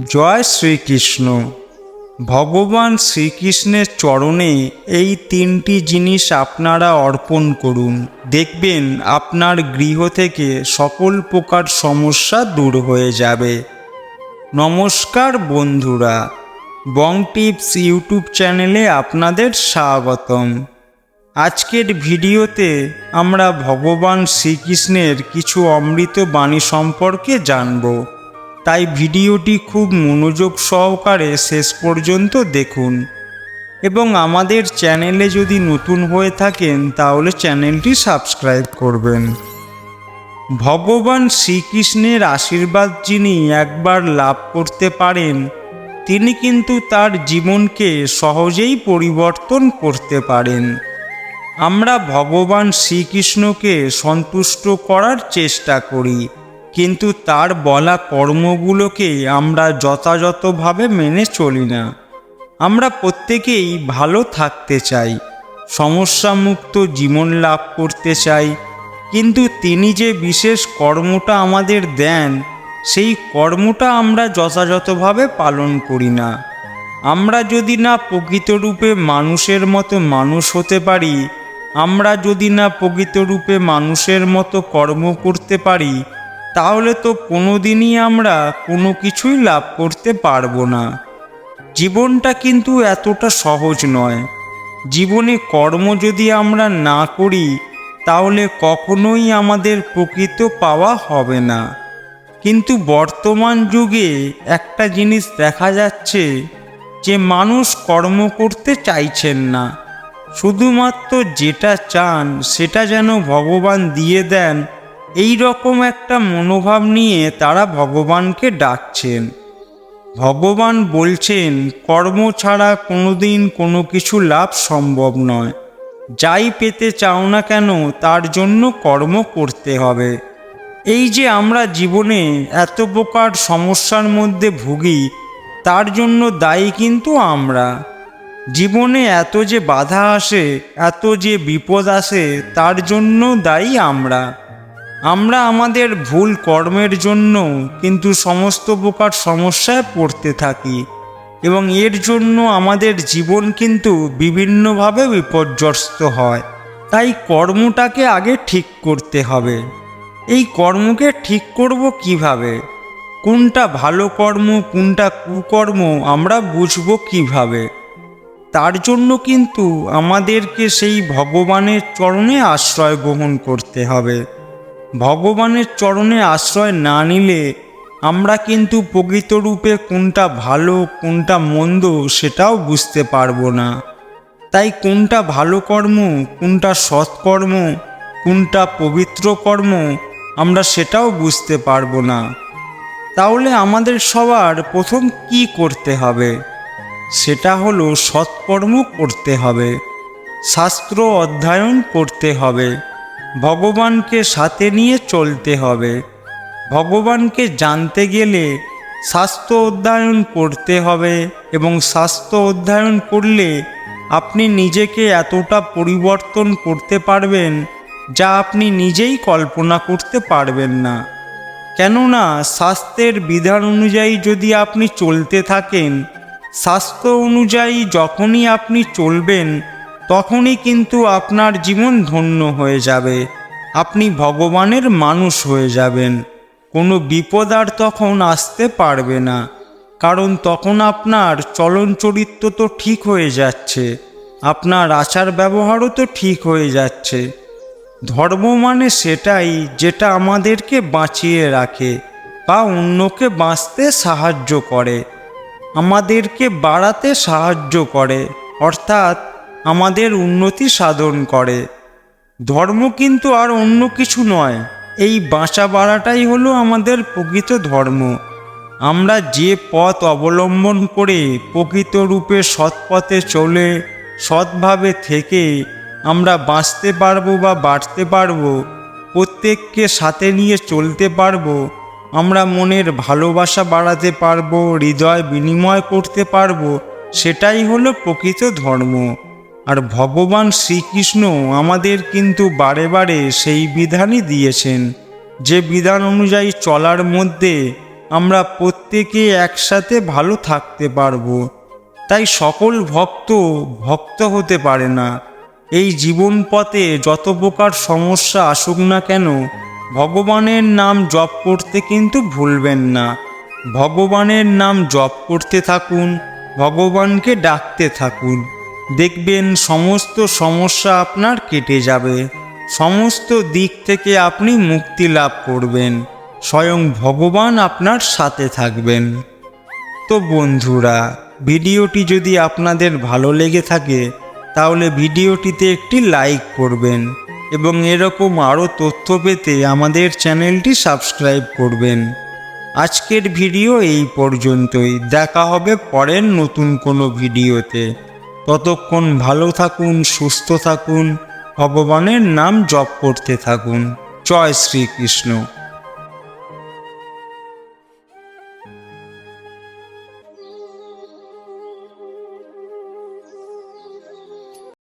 জয় শ্রীকৃষ্ণ। ভগবান শ্রীকৃষ্ণের চরণে এই তিনটি জিনিস আপনারা অর্পণ করুন, দেখবেন আপনার গৃহ থেকে সকল প্রকার সমস্যা দূর হয়ে যাবে। নমস্কার বন্ধুরা, বং টিপস ইউটিউব চ্যানেলে আপনাদের স্বাগতম। আজকের ভিডিওতে আমরা ভগবান শ্রীকৃষ্ণের কিছু অমৃত বাণী সম্পর্কে জানব, তাই ভিডিওটি খুব মনোযোগ সহকারে শেষ পর্যন্ত দেখুন এবং আমাদের চ্যানেলে যদি নতুন হয়ে থাকেন তাহলে চ্যানেলটি সাবস্ক্রাইব করবেন। ভগবান শ্রীকৃষ্ণের আশীর্বাদ যিনি একবার লাভ করতে পারেন, তিনি কিন্তু তার জীবনকে সহজেই পরিবর্তন করতে পারেন। আমরা ভগবান শ্রীকৃষ্ণকে সন্তুষ্ট করার চেষ্টা করি, কিন্তু তার বলা কর্মগুলোকে আমরা যথাযথভাবে মেনে চলি না। আমরা প্রত্যেকেই ভালো থাকতে চাই, সমস্যামুক্ত জীবন লাভ করতে চাই, কিন্তু তিনি যে বিশেষ কর্মটা আমাদের দেন, সেই কর্মটা আমরা যথাযথভাবে পালন করি না। আমরা যদি না প্রকৃতরূপে মানুষের মতো মানুষ হতে পারি, আমরা যদি না প্রকৃতরূপে মানুষের মতো কর্ম করতে পারি, তাহলে তো কোনোদিনই আমরা কোনো কিছুই লাভ করতে পারবো না। জীবনটা কিন্তু এতটা সহজ নয়। জীবনে কর্ম যদি আমরা না করি, তাহলে কখনোই আমাদের প্রকৃত পাওয়া হবে না। কিন্তু বর্তমান যুগে একটা জিনিস দেখা যাচ্ছে যে মানুষ কর্ম করতে চাইছেন না, শুধুমাত্র যেটা চান সেটা যেন ভগবান দিয়ে দেন, এই রকম একটা মনোভাব নিয়ে তারা ভগবানকে ডাকছেন। ভগবান বলছেন, কর্ম ছাড়া কোনোদিন কোনো কিছু লাভ সম্ভব নয়। যাই পেতে চাও না কেন তার জন্য কর্ম করতে হবে। এই যে আমরা জীবনে এত প্রকার সমস্যার মধ্যে ভুগি, তার জন্য দায়ী কিন্তু আমরা। জীবনে এত যে বাধা আসে, এত যে বিপদ আসে, তার জন্য দায়ী আমরা। আমরা আমাদের ভুল কর্মের জন্য কিন্তু সমস্ত প্রকার সমস্যায় পড়তে থাকি এবং এর জন্য আমাদের জীবন কিন্তু বিভিন্নভাবে বিপর্যস্ত হয়। তাই কর্মটাকে আগে ঠিক করতে হবে। এই কর্মকে ঠিক করব কিভাবে? কোনটা ভালো কর্ম, কোনটা কুকর্ম আমরা বুঝবো কিভাবে? তার জন্য কিন্তু আমাদেরকে সেই ভগবানের চরণে আশ্রয় গ্রহণ করতে হবে। ভগবানের চরণে আশ্রয় না নিলে আমরা কিন্তু প্রকৃতরূপে কোনটা ভালো কোনটা মন্দ সেটাও বুঝতে পারবো না। তাই কোনটা ভালো কর্ম, কোনটা সৎকর্ম, কোনটা পবিত্র কর্ম, আমরা সেটাও বুঝতে পারবো না। তাহলে আমাদের সবার প্রথম কি করতে হবে? সেটা হলো সৎকর্ম করতে হবে, শাস্ত্র অধ্যয়ন করতে হবে, ভগবানকে সাথে নিয়ে চলতে হবে। ভগবানকে জানতে গেলে শাস্ত্র অধ্যয়ন করতে হবে এবং শাস্ত্র অধ্যয়ন করলে আপনি নিজেকে এতটা পরিবর্তন করতে পারবেন যা আপনি নিজেই কল্পনা করতে পারবেন না। কেননা শাস্ত্রের বিধান অনুযায়ী যদি আপনি চলতে থাকেন, শাস্ত্র অনুযায়ী যখনই আপনি চলবেন, তখনই কিন্তু আপনার জীবন ধন্য হয়ে যাবে। আপনি ভগবানের মানুষ হয়ে যাবেন। কোনো বিপদ আর তখন আসতে পারবে না, কারণ তখন আপনার চলন চরিত্র তো ঠিক হয়ে যাচ্ছে, আপনার আচার ব্যবহারও তো ঠিক হয়ে যাচ্ছে। ধর্ম মানে সেটাই যেটা আমাদেরকে বাঁচিয়ে রাখে বা অন্যকে বাঁচতে সাহায্য করে, আমাদেরকে বাড়াতে সাহায্য করে, অর্থাৎ আমাদের উন্নতি সাধন করে। ধর্ম কিন্তু আর অন্য কিছু নয়, এই বাঁচা বাড়াটাই হলো আমাদের প্রকৃত ধর্ম। আমরা যে পথ অবলম্বন করে প্রকৃত রূপে সৎপথে চলে সৎভাবে থেকে আমরা বাঁচতে পারবো বা বাড়তে পারবো, প্রত্যেককে সাথে নিয়ে চলতে পারবো, আমরা মনের ভালোবাসা বাড়াতে পারবো, হৃদয় বিনিময় করতে পারবো, সেটাই হলো প্রকৃত ধর্ম। আর ভগবান শ্রীকৃষ্ণ আমাদের কিন্তু বারে বারে সেই বিধানই দিয়েছেন, যে বিধান অনুযায়ী চলার মধ্যে আমরা প্রত্যেকে একসাথে ভালো থাকতে পারবো। তাই সকল ভক্ত হতে পারে না। এই জীবন পথে যত প্রকার সমস্যা আসুক না কেন, ভগবানের নাম জপ করতে কিন্তু ভুলবেন না। ভগবানের নাম জপ করতে থাকুন, ভগবানকে ডাকতে থাকুন। দেখবেন সমস্ত সমস্যা আপনার কেটে যাবে, সমস্ত দিক থেকে আপনি মুক্তি লাভ করবেন, স্বয়ং ভগবান আপনার সাথে থাকবেন। তো বন্ধুরা, ভিডিওটি যদি আপনাদের ভালো লেগে থাকে তাহলে ভিডিওটিতে একটি লাইক করবেন এবং এরকম আরও তথ্য পেতে আমাদের চ্যানেলটি সাবস্ক্রাইব করবেন। আজকের ভিডিও এই পর্যন্তই। দেখা হবে পরের নতুন কোনো ভিডিওতে। ততক্ষণ ভালো থাকুন, সুস্থ থাকুন, ভগবানের নাম জপ করতে থাকুন। জয় শ্রীকৃষ্ণ।